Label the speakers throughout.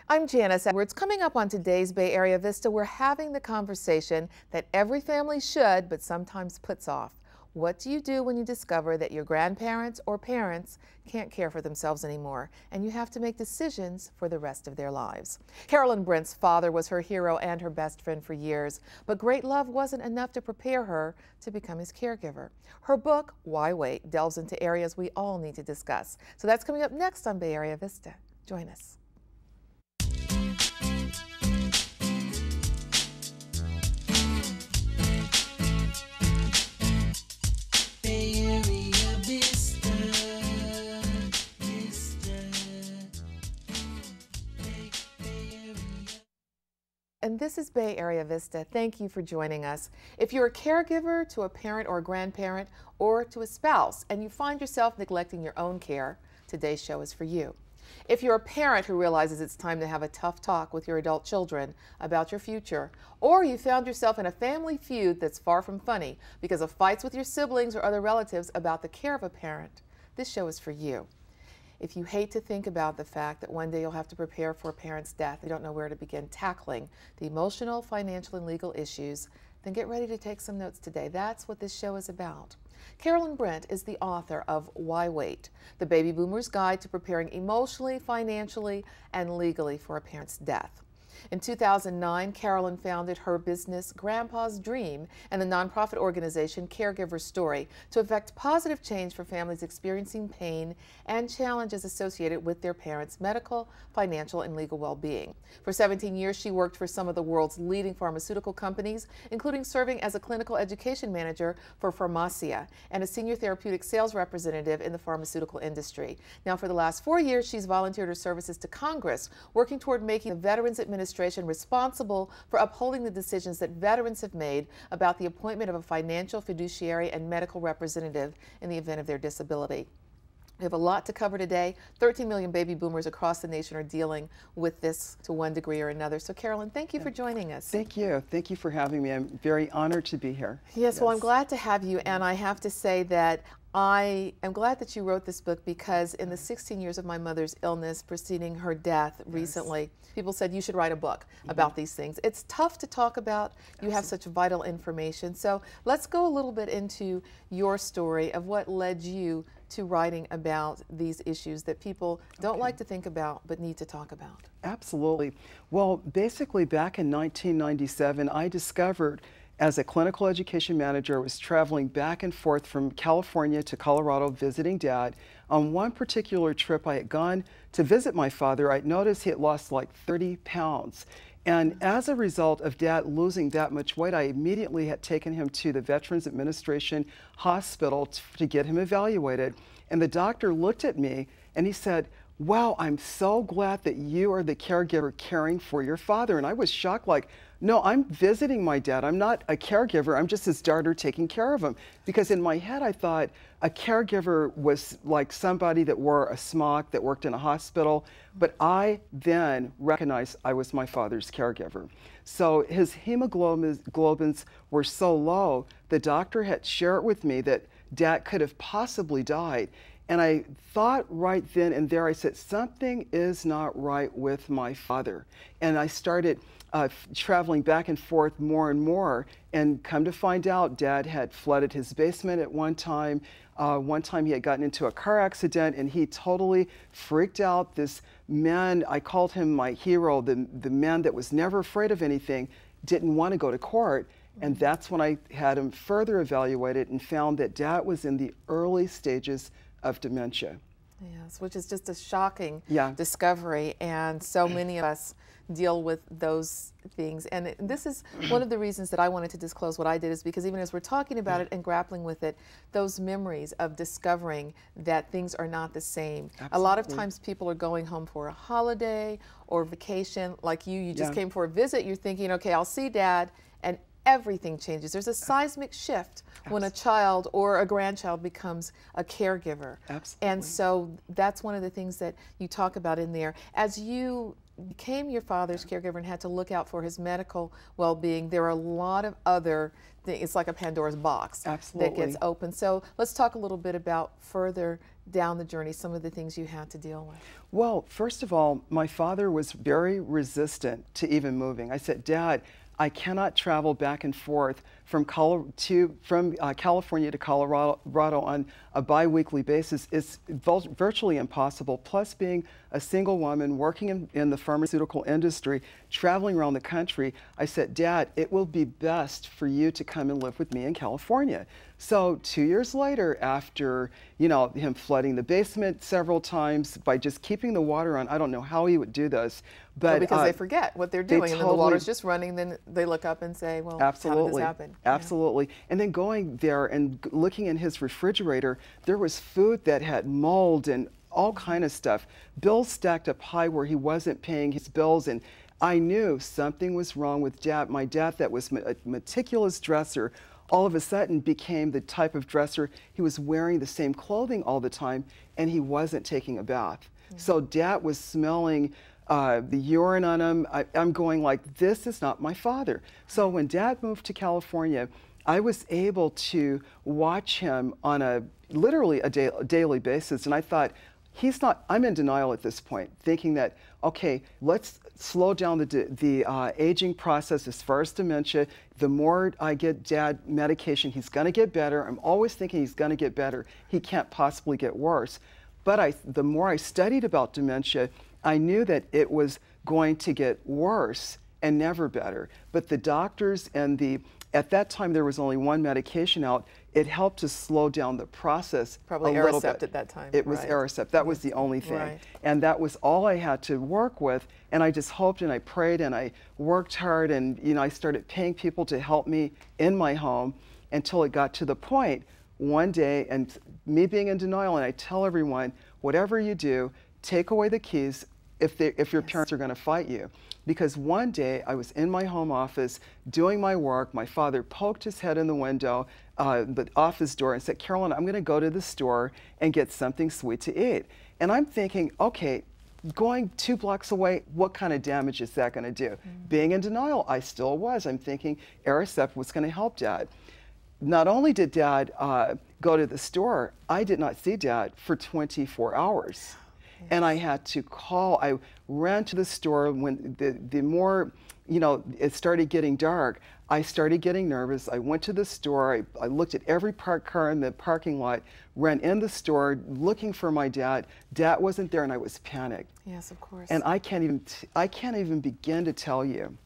Speaker 1: I'm Janice Edwards. Coming up on today's Bay Area Vista, we're having the conversation that every family should, but sometimes puts off. What do you do when you discover that your grandparents or parents can't care for themselves anymore, and you have to make decisions for the rest of their lives? Carolyn Brent's father was her hero and her best friend for years, but great love wasn't enough to prepare her to become his caregiver. Her book, Why Wait, delves into areas we all need to discuss. So that's coming up next on Bay Area Vista. Join us. And this is Bay Area Vista. Thank you for joining us. If you're a caregiver to a parent or a grandparent or to a spouse and you find yourself neglecting your own care, today's show is for you. If you're a parent who realizes it's time to have a tough talk with your adult children about your future, or you found yourself in a family feud that's far from funny because of fights with your siblings or other relatives about the care of a parent, this show is for you. If you hate to think about the fact that one day you'll have to prepare for a parent's death, you don't know where to begin tackling the emotional, financial, and legal issues, then get ready to take some notes today. That's what this show is about. Carolyn Brent is the author of Why Wait? The Baby Boomer's Guide to Preparing Emotionally, Financially, and Legally for a Parent's Death. In 2009, Carolyn founded her business, Grandpa's Dream, and the nonprofit organization Caregiver's Story to effect positive change for families experiencing pain and challenges associated with their parents' medical, financial, and legal well-being. For 17 years, she worked for some of the world's leading pharmaceutical companies, including serving as a clinical education manager for Pharmacia and a senior therapeutic sales representative in the pharmaceutical industry. Now, for the last 4 years, she's volunteered her services to Congress, working toward making the Veterans Administration responsible for upholding the decisions that veterans have made about the appointment of a financial, fiduciary, and medical representative in the event of their disability. We have a lot to cover today. 13 million baby boomers across the nation are dealing with this to one degree or another. So Carolyn, thank you for joining us.
Speaker 2: Thank you. Thank you for having me. I'm very honored to be here.
Speaker 1: Yes, well, I'm glad to have you, and I have to say that I am glad that you wrote this book because in the 16 years of my mother's illness preceding her death recently, people said you should write a book about these things. It's tough to talk about. You have such vital information. So let's go a little bit into your story of what led you to writing about these issues that people don't like to think about but need to talk about.
Speaker 2: Absolutely. Well, basically back in 1997, I discovered as a clinical education manager, I was traveling back and forth from California to Colorado visiting Dad. On one particular trip, I had gone to visit my father. I'd noticed he had lost like 30 pounds. And as a result of Dad losing that much weight, I immediately had taken him to the Veterans Administration hospital to get him evaluated. And the doctor looked at me and he said, "Wow, I'm so glad that you are the caregiver caring for your father." And I was shocked, like, no, I'm visiting my dad. I'm not a caregiver. I'm just his daughter taking care of him. Because in my head, I thought a caregiver was like somebody that wore a smock, that worked in a hospital. But I then recognized I was my father's caregiver. So his hemoglobins were so low, the doctor had shared with me that Dad could have possibly died. And I thought right then and there, I said, something is not right with my father. And I started traveling back and forth more and more, and come to find out Dad had flooded his basement at one time. One time he had gotten into a car accident and he totally freaked out. This man, I called him my hero, the man that was never afraid of anything, didn't want to go to court. And that's when I had him further evaluated and found that Dad was in the early stages of dementia.
Speaker 1: Yes, which is just a shocking discovery, and so many of us deal with those things. And this is one of the reasons that I wanted to disclose what I did, is because even as we're talking about it and grappling with it, those memories of discovering that things are not the same. Absolutely. A lot of times people are going home for a holiday or vacation, like you just came for a visit, you're thinking, okay, I'll see Dad, and everything changes. There's a seismic shift when a child or a grandchild becomes a caregiver. Absolutely. And so that's one of the things that you talk about in there. As you became your father's caregiver and had to look out for his medical well-being, there are a lot of other things. It's like a Pandora's box that gets open. So let's talk a little bit about further down the journey, some of the things you had to deal with?
Speaker 2: Well, first of all, my father was very resistant to even moving. I said, Dad, I cannot travel back and forth from California to Colorado on a bi-weekly basis. It's virtually impossible. Plus, being a single woman working in the pharmaceutical industry, traveling around the country, I said, Dad, it will be best for you to come and live with me in California. So 2 years later, after him flooding the basement several times by just keeping the water on, I don't know how he would do this, but
Speaker 1: because they forget what they're doing, and then the water's just running. Then they look up and say, "Well,
Speaker 2: absolutely,
Speaker 1: how did this happen?"
Speaker 2: Absolutely. Yeah. And then going there and looking in his refrigerator, there was food that had mold and all kind of stuff. Bills stacked up high where he wasn't paying his bills, and I knew something was wrong with Dad. My dad, that was a meticulous dresser, all of a sudden became the type of dresser. He was wearing the same clothing all the time, and he wasn't taking a bath. So Dad was smelling the urine on him. I'm going like, this is not my father. So when Dad moved to California, I was able to watch him on literally a daily basis, and I thought, I'm in denial at this point, thinking that, okay, let's slow down the aging process as far as dementia. The more I get Dad medication, he's going to get better. I'm always thinking he's going to get better. He can't possibly get worse. But the more I studied about dementia, I knew that it was going to get worse and never better. But the doctors and at that time there was only one medication out. It helped to slow down the process
Speaker 1: Probably
Speaker 2: a little bit.
Speaker 1: Aricept at that time.
Speaker 2: It was Aricept. That was the only thing.
Speaker 1: Right.
Speaker 2: And that was all I had to work with. And I just hoped and I prayed and I worked hard, and I started paying people to help me in my home until it got to the point one day, and me being in denial, and I tell everyone, whatever you do, take away the keys if your parents are going to fight you. Because one day I was in my home office doing my work. My father poked his head in the window, the office door, and said, Carolyn, I'm going to go to the store and get something sweet to eat. And I'm thinking, okay, going 2 blocks away, what kind of damage is that going to do? Being in denial, I still was. I'm thinking Aricept was going to help Dad. Not only did Dad go to the store, I did not see Dad for 24 hours. And I had to call. I ran to the store when the more, it started getting dark. I started getting nervous. I went to the store. I looked at every parked car in the parking lot, ran in the store looking for my dad. Dad wasn't there, and I was panicked.
Speaker 1: Yes, of course.
Speaker 2: And I can't even begin to tell you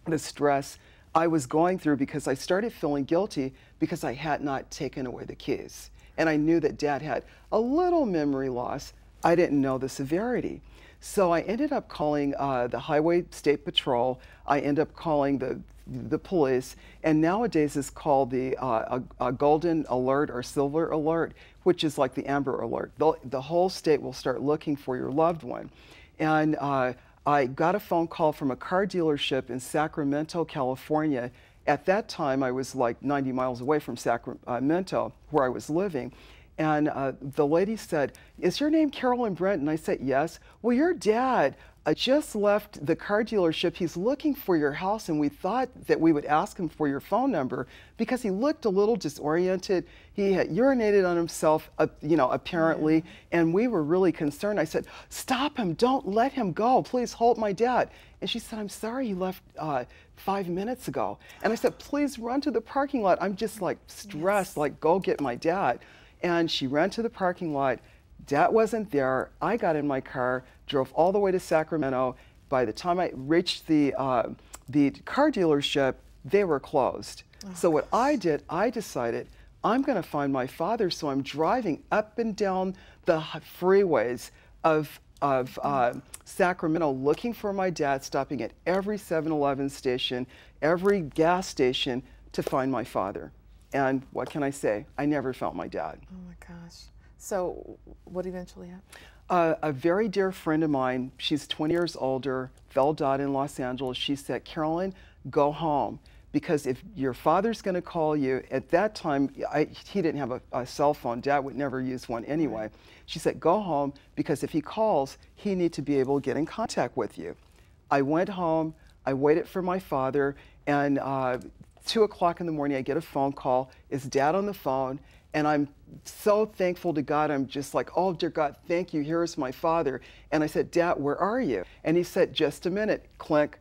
Speaker 2: the stress I was going through, because I started feeling guilty because I had not taken away the keys. And I knew that Dad had a little memory loss. I didn't know the severity. So I ended up calling the Highway State Patrol. I ended up calling the police, and nowadays it's called a golden alert or silver alert, which is like the Amber Alert. The whole state will start looking for your loved one. And I got a phone call from a car dealership in Sacramento, California. At that time, I was like 90 miles away from Sacramento, where I was living. And the lady said, is your name Carolyn Brent? And I said, yes. Well, your dad just left the car dealership. He's looking for your house, and we thought that we would ask him for your phone number because he looked a little disoriented. He had urinated on himself, apparently, and we were really concerned. I said, stop him. Don't let him go. Please hold my dad. And she said, I'm sorry, he left 5 minutes ago. And I said, please run to the parking lot. I'm just like stressed, like go get my dad. And she ran to the parking lot. Dad wasn't there. I got in my car, drove all the way to Sacramento. By the time I reached the car dealership, they were closed. So what I did, I decided I'm going to find my father. So I'm driving up and down the freeways of Sacramento looking for my dad, stopping at every 7-Eleven station, every gas station to find my father. And what can I say? I never found my dad.
Speaker 1: Oh my gosh. So what eventually happened?
Speaker 2: A very dear friend of mine, she's 20 years older, Veldot in Los Angeles, she said, Carolyn, go home. Because if your father's going to call you, at that time, he didn't have a cell phone. Dad would never use one anyway. Right. She said, go home, because if he calls, he needs to be able to get in contact with you. I went home, I waited for my father, and 2 o'clock in the morning, I get a phone call. Is Dad on the phone? And I'm so thankful to God. I'm just like, oh, dear God, thank you. Here's my father. And I said, Dad, where are you? And he said, just a minute. Clink.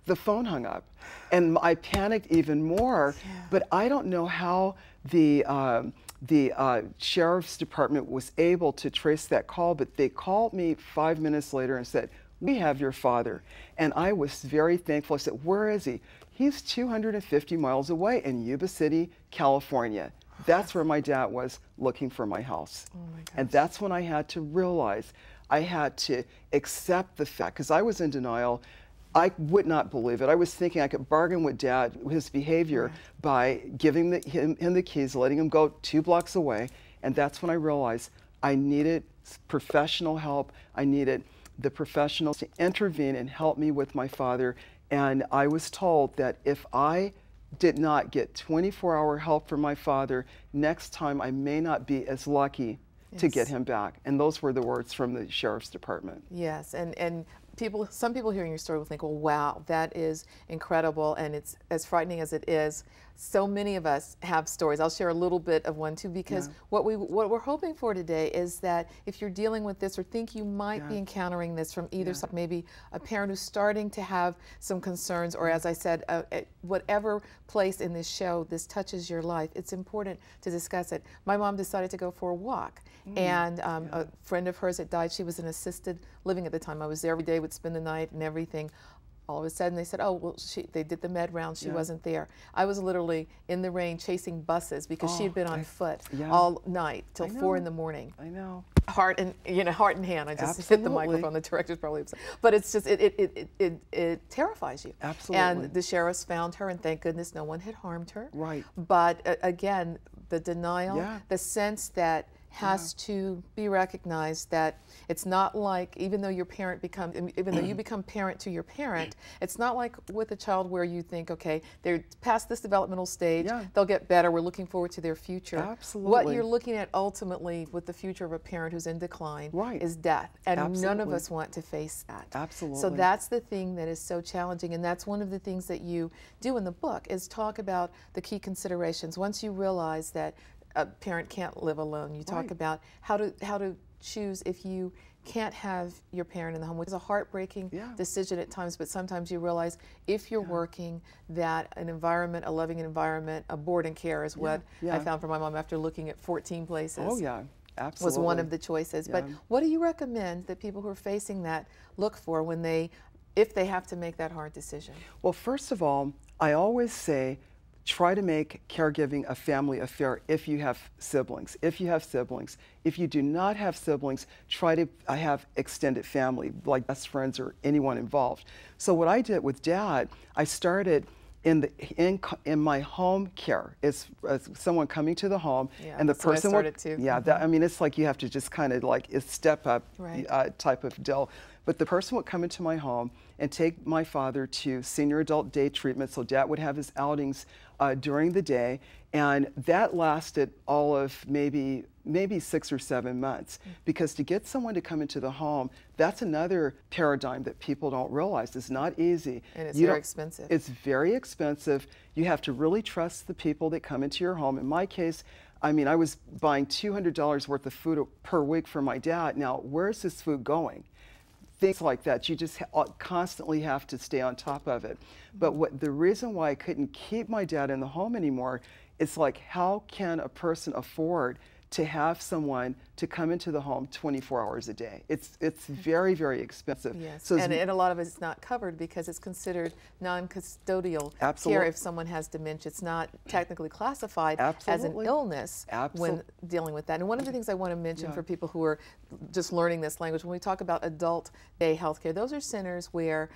Speaker 2: The phone hung up. And I panicked even more.
Speaker 1: Yeah.
Speaker 2: But I don't know how the sheriff's department was able to trace that call, but they called me 5 minutes later and said, we have your father. And I was very thankful. I said, where is he? He's 250 miles away in Yuba City, California. That's where my dad was, looking for my house.
Speaker 1: Oh my gosh.
Speaker 2: And that's when I had to realize, I had to accept the fact, because I was in denial. I would not believe it. I was thinking I could bargain with Dad, his behavior, by giving him the keys, letting him go 2 blocks away. And that's when I realized I needed professional help. I needed the professionals to intervene and help me with my father. And I was told that if I did not get 24-hour help from my father, next time I may not be as lucky to get him back. And those were the words from the sheriff's department.
Speaker 1: Yes, and some people hearing your story will think, well, wow, that is incredible, and it's as frightening as it is. So many of us have stories. I'll share a little bit of one too, because what we're hoping for today is that if you're dealing with this or think you might be encountering this from either side, maybe a parent who's starting to have some concerns, or as I said, at whatever place in this show this touches your life, it's important to discuss it. My mom decided to go for a walk, and a friend of hers had died. She was in assisted living at the time. I was there every day, would spend the night and everything. All of a sudden they said, oh, well, they did the med round, she wasn't there. I was literally in the rain chasing buses because she had been on foot all night till 4 in the morning.
Speaker 2: I know.
Speaker 1: Heart in hand. I just hit the microphone. The director's probably upset. But it's just, it terrifies you.
Speaker 2: Absolutely.
Speaker 1: And the sheriffs found her, and thank goodness no one had harmed her.
Speaker 2: Right.
Speaker 1: But again, the denial, the sense that has to be recognized, that it's not like, even though you become parent to your parent, it's not like with a child where you think, okay, they're past this developmental stage, they'll get better, we're looking forward to their future.
Speaker 2: Absolutely.
Speaker 1: What you're looking at ultimately with the future of a parent who's in decline is death, and none of us want to face that.
Speaker 2: Absolutely.
Speaker 1: So that's the thing that is so challenging, and that's one of the things that you do in the book, is talk about the key considerations. Once you realize that a parent can't live alone, you talk about how to choose if you can't have your parent in the home, which is a heartbreaking decision at times, but sometimes you realize if you're working, that an environment, a loving environment, a board and care is what I found for my mom after looking at 14 places.
Speaker 2: Oh yeah, absolutely.
Speaker 1: Was one of the choices. But what do you recommend that people who are facing that look for when if they have to make that hard decision?
Speaker 2: Well, first of all, I always say, try to make caregiving a family affair if you have siblings. If you have siblings. If you do not have siblings, try to have extended family, like best friends or anyone involved. So what I did with Dad, I started in my home care. It's someone coming to the home, and the person
Speaker 1: started too.
Speaker 2: I mean, it's like you have to just kind of like it's step up type of deal. But the person would come into my home and take my father to senior adult day treatment, so Dad would have his outings during the day, and that lasted all of maybe 6 or 7 months. Because to get someone to come into the home, that's another paradigm that people don't realize. It's not easy.
Speaker 1: And it's very expensive.
Speaker 2: It's very expensive. You have to really trust the people that come into your home. In my case, I mean, I was buying $200 worth of food per week for my dad. Now, where's this food going? Things like that. You just constantly have to stay on top of it. But the reason why I couldn't keep my dad in the home anymore, it's like, how can a person afford to have someone to come into the home 24 hours a day? It's very, very expensive.
Speaker 1: Yes,
Speaker 2: so
Speaker 1: and a lot of it's not covered because it's considered non-custodial care if someone has dementia. It's not technically classified as an illness when dealing with that. And one of the things I want to mention for people who are just learning this language, when we talk about adult day health care, those are centers where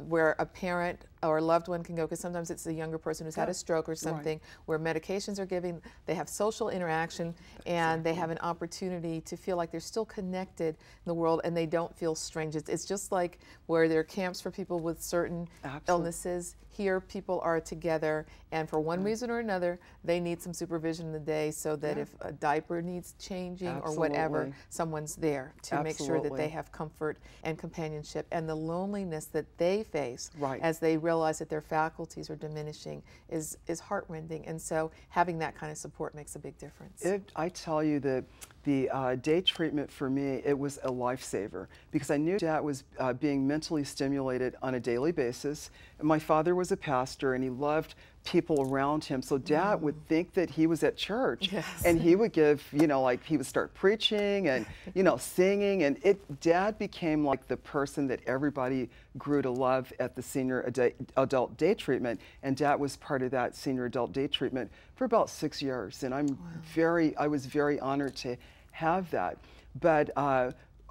Speaker 1: where a parent or a loved one can go, because sometimes it's a younger person who's had a stroke or something, where medications are given, they have social interaction, and they have an opportunity opportunity to feel like they're still connected in the world and they don't feel strange. It's just like where there are camps for people with certain illnesses. Here people are together, and for one reason or another, they need some supervision in the day, so that if a diaper needs changing or whatever, someone's there to make sure that they have comfort and companionship. And the loneliness that they face as they realize that their faculties are diminishing is heartrending. And so having that kind of support makes a big difference.
Speaker 2: I tell you that the day treatment for me, it was a lifesaver, because I knew Dad was being mentally stimulated on a daily basis. And my father was a pastor and he loved people around him. So Dad would think that he was at church, and he would give, you know, like he would start preaching and, you know, singing. And Dad became like the person that everybody grew to love at the senior adult day treatment. And Dad was part of that senior adult day treatment for about 6 years. And I was very honored to have that. But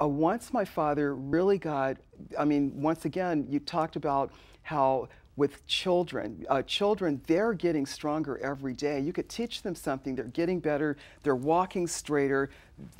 Speaker 2: once my father really got, I mean, once again, you talked about how with children, they're getting stronger every day. You could teach them something, they're getting better, they're walking straighter,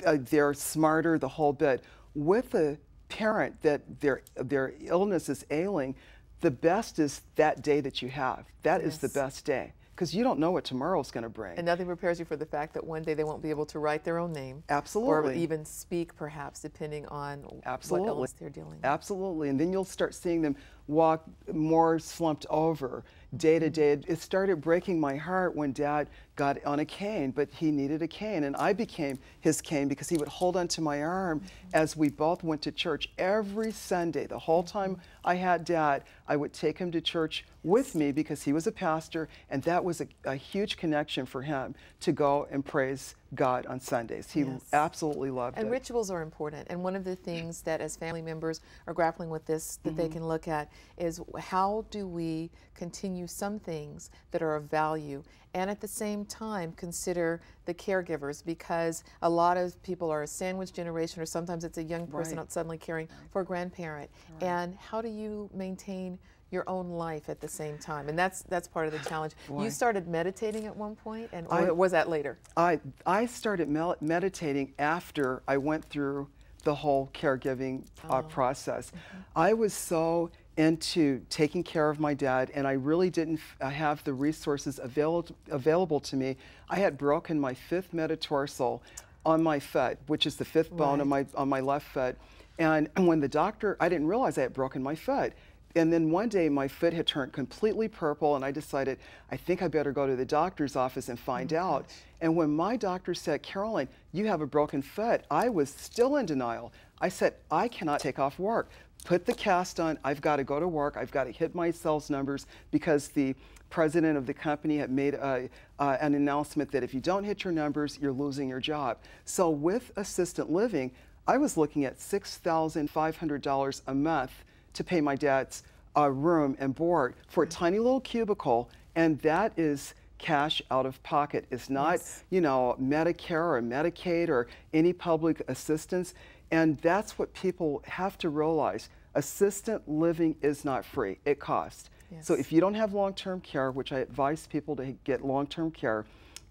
Speaker 2: they're smarter, the whole bit. With a parent that their illness is ailing, the best is that day that you have. That is the best day, because you don't know what tomorrow's going to bring.
Speaker 1: And nothing prepares you for the fact that one day they won't be able to write their own name.
Speaker 2: Absolutely.
Speaker 1: Or even speak, perhaps, depending on what illness they're dealing with.
Speaker 2: Absolutely. And then you'll start seeing them walk more slumped over day to day. It started breaking my heart when Dad got on a cane, but he needed a cane, and I became his cane because he would hold onto my arm as we both went to church every Sunday. The whole time I had Dad, I would take him to church with me because he was a pastor, and that was a huge connection for him to go and praise God on Sundays. He absolutely loved it.
Speaker 1: And rituals are important. And one of the things that as family members are grappling with this that they can look at is how do we continue some things that are of value and at the same time consider the caregivers, because a lot of people are a sandwich generation, or sometimes it's a young person out suddenly caring for a grandparent. And how do you maintain your own life at the same time? And that's part of the challenge. You started meditating at one point, and or was that later?
Speaker 2: I started meditating after I went through the whole caregiving process. I was so into taking care of my dad, and I really didn't have the resources available to me. I had broken my 5th metatarsal on my foot, which is the 5th bone on my left foot. And when the doctor, I didn't realize I had broken my foot. And then one day my foot had turned completely purple, and I decided, I think I better go to the doctor's office and find out. And when my doctor said, Carolyn, you have a broken foot, I was still in denial. I said, I cannot take off work. Put the cast on, I've got to go to work, I've got to hit my sales numbers, because the president of the company had made an announcement that if you don't hit your numbers, you're losing your job. So with assisted living, I was looking at $6,500 a month to pay my dad's room and board for a tiny little cubicle, and that is cash out of pocket. It's not, you know, Medicare or Medicaid or any public assistance, and that's what people have to realize. Assisted living is not free, it costs. So if you don't have long-term care, which I advise people to get long-term care,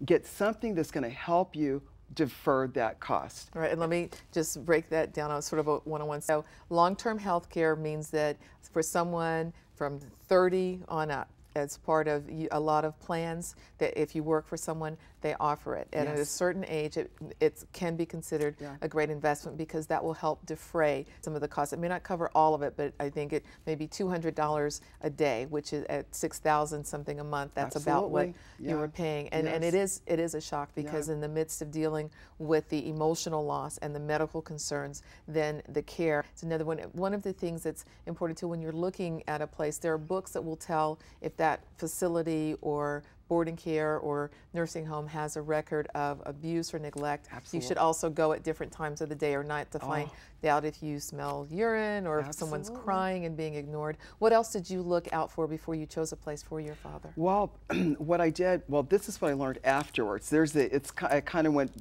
Speaker 2: get something that's going to help you defer that cost.
Speaker 1: Right, and let me just break that down on sort of a one-on-one. So long-term health care means that for someone from 30 on up, as part of a lot of plans, that if you work for someone, they offer it. And at a certain age, it can be considered a great investment, because that will help defray some of the costs. It may not cover all of it, but I think it may be $200 a day, which is at $6,000 something a month. That's about what you were paying. And it is a shock, because in the midst of dealing with the emotional loss and the medical concerns, then the care is another one. One of the things that's important too, when you're looking at a place, there are books that will tell if that facility or boarding care or nursing home has a record of abuse or neglect. You should also go at different times of the day or night to find out if you smell urine or if someone's crying and being ignored. What else did you look out for before you chose a place for your father?
Speaker 2: Well, what I did, well, this is what I learned afterwards. I kind of went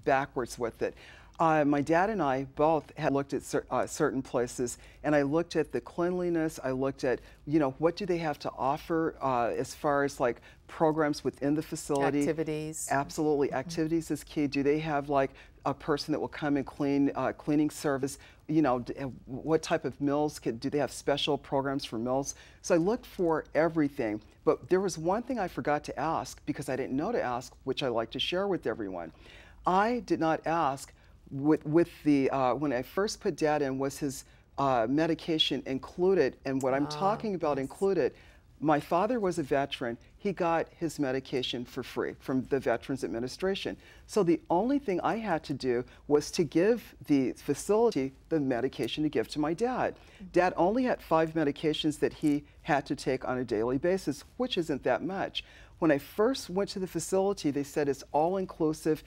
Speaker 2: backwards with it. My dad and I both had looked at certain places, and I looked at the cleanliness. I looked at, you know, what do they have to offer as far as like programs within the facility.
Speaker 1: Activities.
Speaker 2: Absolutely, activities is key. Do they have like a person that will come and clean, cleaning service? You know, what type of meals, do they have special programs for meals? So I looked for everything, but there was one thing I forgot to ask because I didn't know to ask, which I like to share with everyone. I did not ask with the, when I first put Dad in, was his medication included? And what I'm talking about included, my father was a veteran. He got his medication for free from the Veterans Administration. So the only thing I had to do was to give the facility the medication to give to my dad. Dad only had 5 medications that he had to take on a daily basis, which isn't that much. When I first went to the facility, they said it's all inclusive.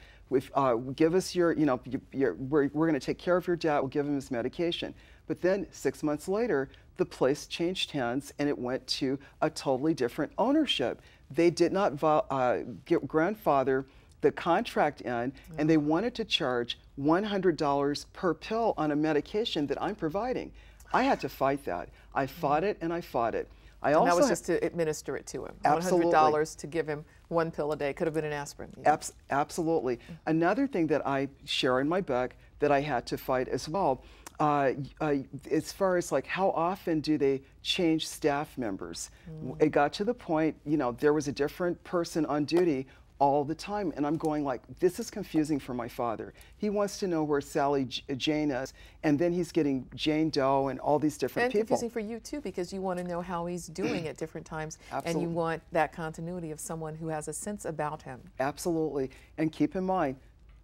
Speaker 2: Give us your, you know, we're going to take care of your dad. We'll give him his medication. But then 6 months later, the place changed hands and it went to a totally different ownership. They did not grandfather the contract in, and they wanted to charge $100 per pill on a medication that I'm providing. I had to fight that. I fought it and I fought it.
Speaker 1: And that was just to administer it to him.
Speaker 2: Absolutely.
Speaker 1: $100 to give him 1 pill a day. Could have been an aspirin.
Speaker 2: Absolutely. Another thing that I share in my book that I had to fight as well, as far as like how often do they change staff members? It got to the point, you know, there was a different person on duty all the time, and I'm going like, this is confusing for my father. He wants to know where Sally Jane is, and then he's getting Jane Doe and all these different people.
Speaker 1: And confusing for you too, because you want to know how he's doing at different times, and you want that continuity of someone who has a sense about him.
Speaker 2: Absolutely, and keep in mind,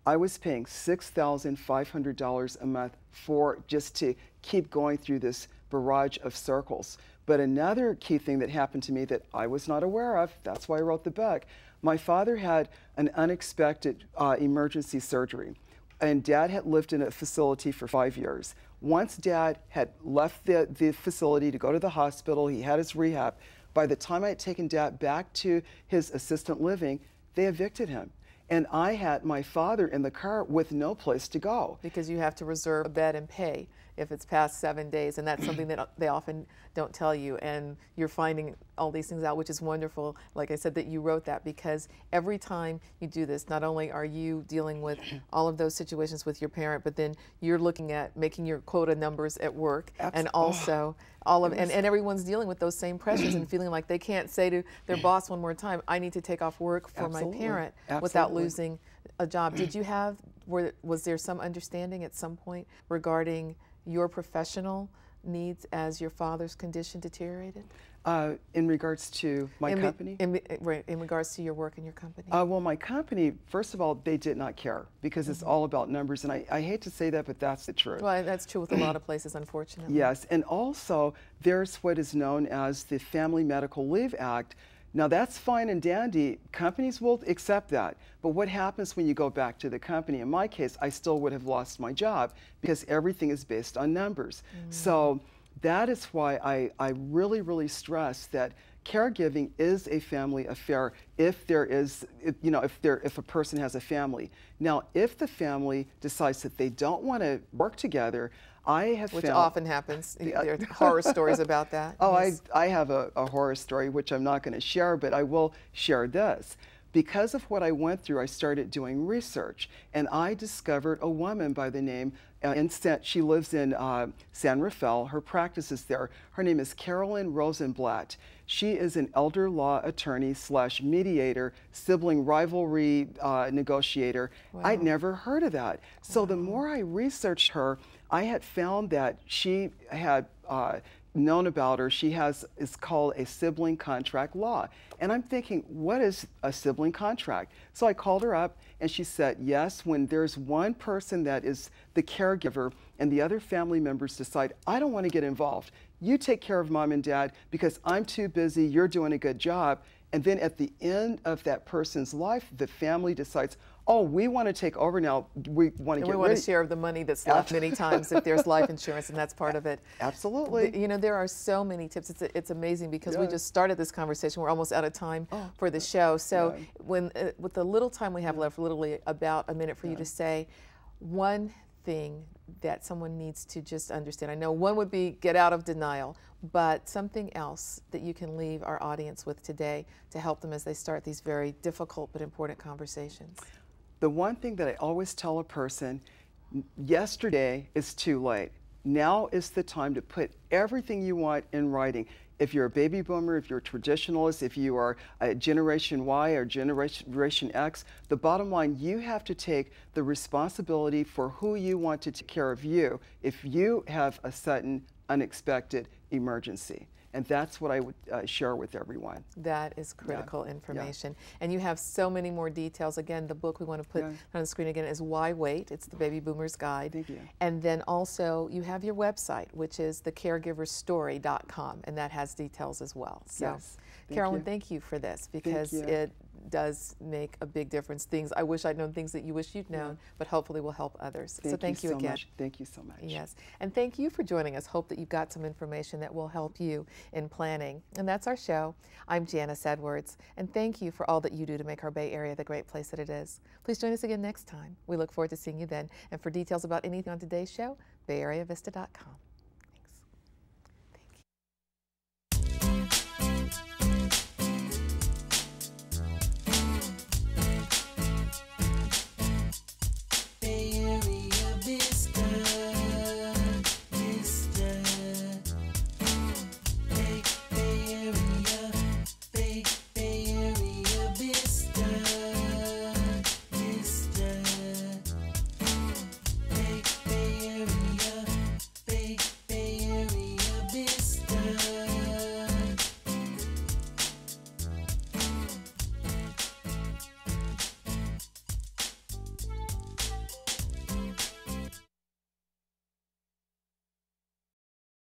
Speaker 2: I was paying $6,500 a month for just to keep going through this barrage of circles. But another key thing that happened to me that I was not aware of, that's why I wrote the book, my father had an unexpected emergency surgery, and Dad had lived in a facility for 5 years. Once Dad had left the facility to go to the hospital, he had his rehab. By the time I had taken Dad back to his assisted living, they evicted him. And I had my father in the car with no place to go.
Speaker 1: Because you have to reserve a bed and pay if it's past 7 days, and that's something that they often don't tell you, and you're finding all these things out, which is wonderful, like I said, that you wrote that, because every time you do this, not only are you dealing with all of those situations with your parent, but then you're looking at making your quota numbers at work, and also and everyone's dealing with those same pressures and feeling like they can't say to their boss one more time, I need to take off work for my parent without losing a job. Did you have, was there some understanding at some point regarding your professional needs as your father's condition deteriorated?
Speaker 2: In regards to my company?
Speaker 1: In regards to your work in your company?
Speaker 2: Well, my company, first of all, they did not care, because it's all about numbers, and I hate to say that, but that's the truth.
Speaker 1: Well, that's true with a lot of places, unfortunately.
Speaker 2: Yes, and also there's what is known as the Family Medical Leave Act. Now that's fine and dandy, companies will accept that, but what happens when you go back to the company? In my case, I still would have lost my job because everything is based on numbers. So that is why I really, really stress that caregiving is a family affair if there is, you know, if a person has a family. Now, if the family decides that they don't want to work together, I have
Speaker 1: Which
Speaker 2: found,
Speaker 1: often happens. There are horror stories about that.
Speaker 2: Oh,
Speaker 1: yes.
Speaker 2: I have a horror story, which I'm not going to share, but I will share this. Because of what I went through, I started doing research, and I discovered a woman by the name, she lives in San Rafael. Her practice is there. Her name is Carolyn Rosenblatt. She is an elder law attorney / mediator, sibling rivalry negotiator.
Speaker 1: Wow.
Speaker 2: I'd never heard of that. So the more I researched her, I had found that she had known about her. She has, it's called a sibling contract law. And I'm thinking, what is a sibling contract? So I called her up and she said, yes, when there's one person that is the caregiver and the other family members decide, I don't want to get involved. You take care of mom and dad because I'm too busy, you're doing a good job. And then at the end of that person's life, the family decides, oh, we want to take over now. We want to get rid.
Speaker 1: We want a share of the money that's left many times if there's life insurance, and that's part of it.
Speaker 2: Absolutely.
Speaker 1: You know, there are so many tips. It's amazing because we just started this conversation. We're almost out of time for the show. So when with the little time we have left, literally about a minute for you to say, one thing that someone needs to just understand? I know one would be get out of denial, but something else that you can leave our audience with today to help them as they start these very difficult but important conversations.
Speaker 2: The one thing that I always tell a person, yesterday is too late. Now is the time to put everything you want in writing. If you're a baby boomer, if you're a traditionalist, if you are a Generation Y or Generation X, the bottom line, you have to take the responsibility for who you want to take care of you if you have a sudden, unexpected emergency. And that's what I would share with everyone.
Speaker 1: That is critical information. And you have so many more details. Again, the book we want to put on the screen again is Why Wait? It's the Baby Boomer's Guide.
Speaker 2: Thank you.
Speaker 1: And then also you have your website, which is thecaregiverstory.com, and that has details as well. So,
Speaker 2: yes.
Speaker 1: Carolyn, thank you for this, because it does make a big difference. Things I wish I'd known, things that you wish you'd known, but hopefully will help others. So thank you so again.
Speaker 2: Much. Thank you so much.
Speaker 1: Yes, and thank you for joining us. Hope that you got some information that will help you in planning. And that's our show. I'm Janice Edwards, and thank you for all that you do to make our Bay Area the great place that it is. Please join us again next time. We look forward to seeing you then. And for details about anything on today's show, BayAreaVista.com.